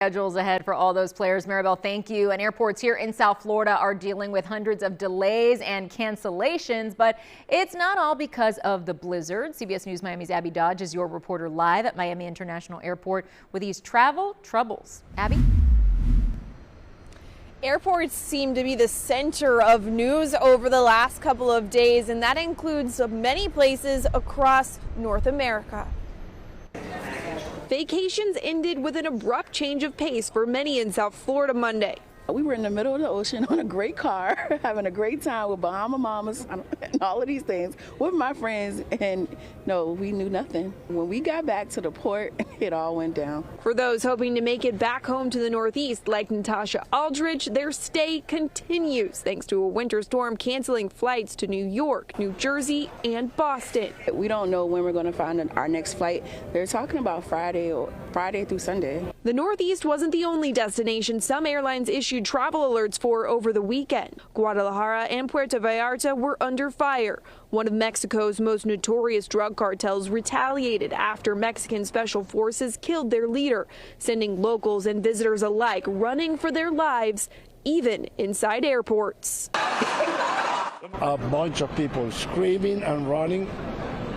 Schedules ahead for all those players. Maribel, thank you. And airports here in South Florida are dealing with hundreds of delays and cancellations, but it's not all because of the blizzard. CBS News Miami's Abby Dodge is your reporter live at Miami International Airport with these travel troubles. Abby? Airports seem to be the center of news over the last couple of days, and that includes many places across North America. Vacations ended with an abrupt change of pace for many in South Florida Monday. We were in the middle of the ocean on a great car, having a great time with Bahama Mamas and all of these things with my friends, and no, we knew nothing. When we got back to the port, it all went down. For those hoping to make it back home to the Northeast, like Natasha Aldridge, their stay continues thanks to a winter storm canceling flights to New York, New Jersey, and Boston. We don't know when we're going to find our next flight. They're talking about Friday through Sunday. The Northeast wasn't the only destination some airlines issued travel alerts for over the weekend. Guadalajara and Puerto Vallarta were under fire. One of Mexico's most notorious drug cartels retaliated after Mexican special forces killed their leader, sending locals and visitors alike running for their lives, even inside airports. A bunch of people screaming and running.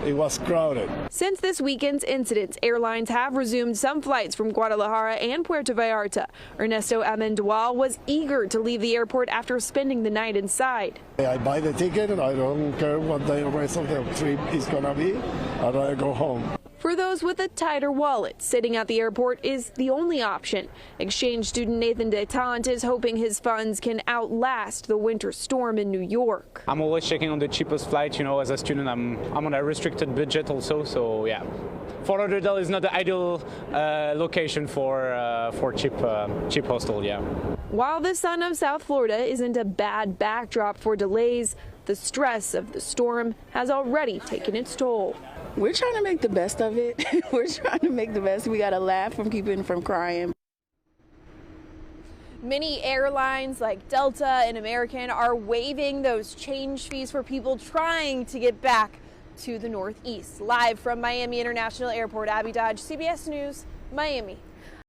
It was crowded. Since this weekend's incidents, airlines have resumed some flights from Guadalajara and Puerto Vallarta. Ernesto Amendual was eager to leave the airport after spending the night inside. I buy the ticket and I don't care what the rest of the trip is going to be. I'd rather go home. For those with a tighter wallet, sitting at the airport is the only option. Exchange student Nathan DeTalent is hoping his funds can outlast the winter storm in New York. I'm always checking on the cheapest flight. You know, as a student, I'm on a restricted budget also. So yeah, Fort Lauderdale is not the ideal location for cheap hostel. Yeah. While the sun of South Florida isn't a bad backdrop for delays, the stress of the storm has already taken its toll. We're trying to make the best of it. We're trying to make the best. We got to laugh from keeping from crying. Many airlines like Delta and American are waiving those change fees for people trying to get back to the Northeast. Live from Miami International Airport, Abby Dodge, CBS News, Miami.